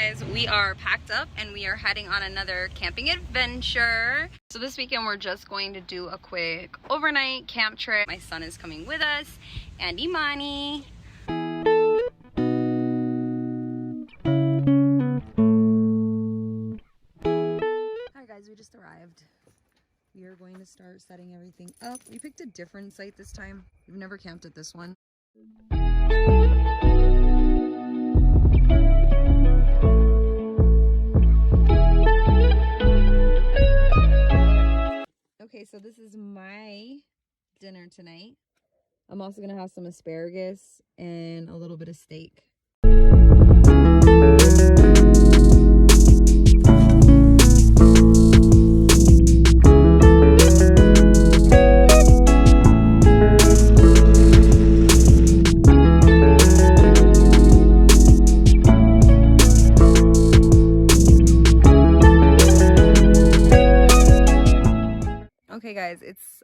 guys, we are packed up and we are heading on another camping adventure. So this weekend we're just going to do a quick overnight camp trip. My son is coming with us and Imani. Hi guys, we just arrived. We are going to start setting everything up. We picked a different site this time. We've never camped at this one. Okay, so this is my dinner tonight. I'm also gonna have some asparagus and a little bit of steak. Okay guys, it's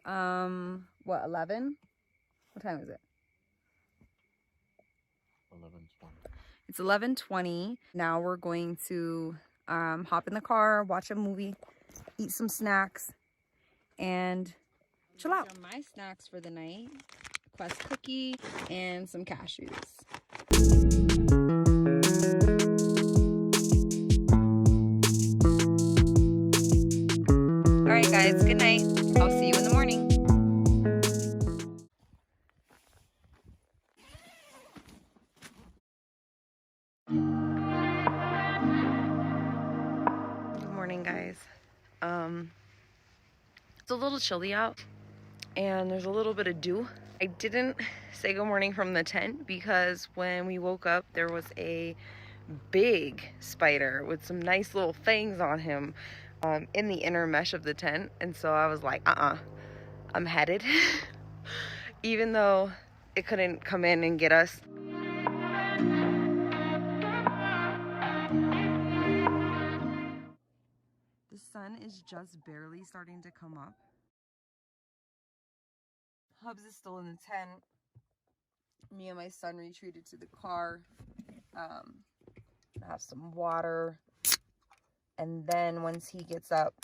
what, 11? What time is it? 11:20. It's 11:20. Now we're going to hop in the car, watch a movie, eat some snacks, and chill out. My snacks for the night: Quest cookie and some cashews. All right, guys. Good night. I'll see you in the morning. Good morning, guys. It's a little chilly out and there's a little bit of dew. I didn't say good morning from the tent because when we woke up there was a big spider with some nice little fangs on him in the inner mesh of the tent, and so I was like, I'm headed. Even though it couldn't come in and get us. The sun is just barely starting to come up. Hubs is still in the tent. Me and my son retreated to the car. Have some water. And then once he gets up,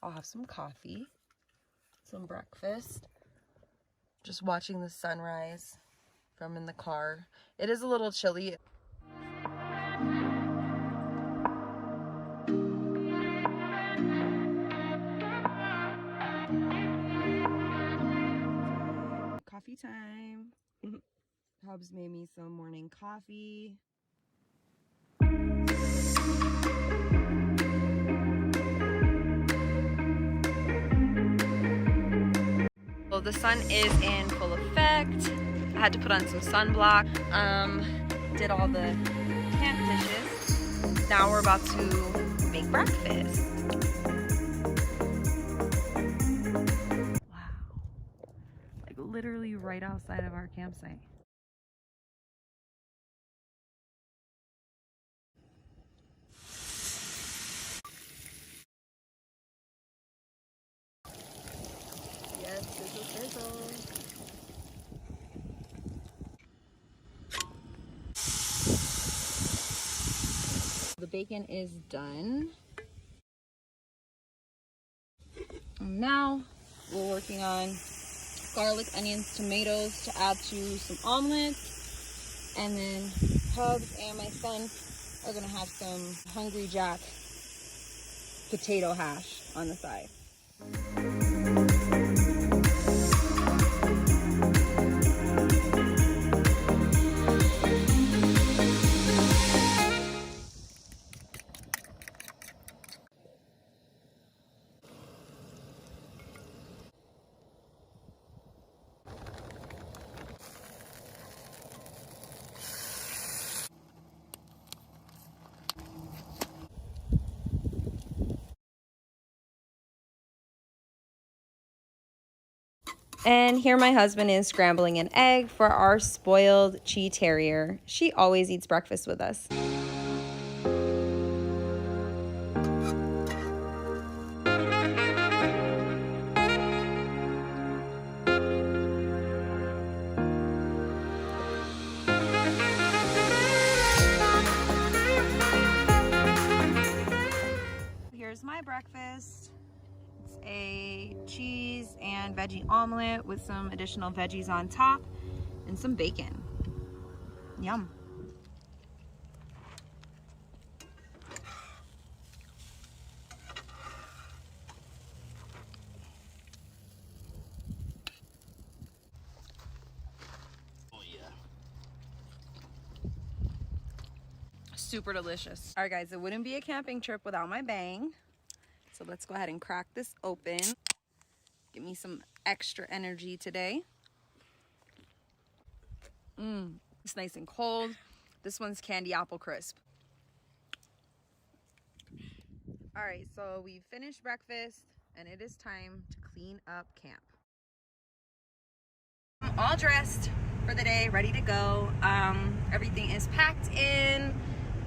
I'll have some coffee, some breakfast. Just watching the sunrise from in the car. It is a little chilly. Coffee time. Hubs made me some morning coffee. Well, the sun is in full effect. I had to put on some sunblock. Did all the camp dishes. Now we're about to make breakfast. Wow. Like literally right outside of our campsite. Yes, sizzle, sizzle. The bacon is done. And now we're working on garlic, onions, tomatoes to add to some omelets. And then Hubs and my son are gonna have some Hungry Jack potato hash on the side. And here my husband is scrambling an egg for our spoiled Chi Terrier. She always eats breakfast with us. breakfast. It's a cheese and veggie omelet with some additional veggies on top and some bacon. Yum. Super delicious. All right, guys, it wouldn't be a camping trip without my bang. So let's go ahead and crack this open. Give me some extra energy today. It's nice and cold. This one's candy apple crisp. All right, so we finished breakfast and it is time to clean up camp. I'm all dressed for the day, ready to go. Everything is packed in.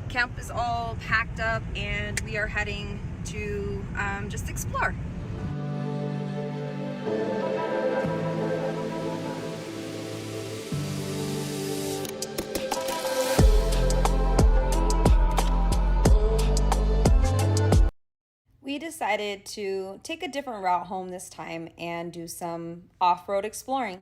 Camp is all packed up and we are heading to just explore. We decided to take a different route home this time and do some off-road exploring.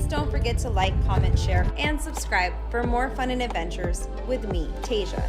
Don't forget to like, comment, share, and subscribe for more fun and adventures with me, Tasia.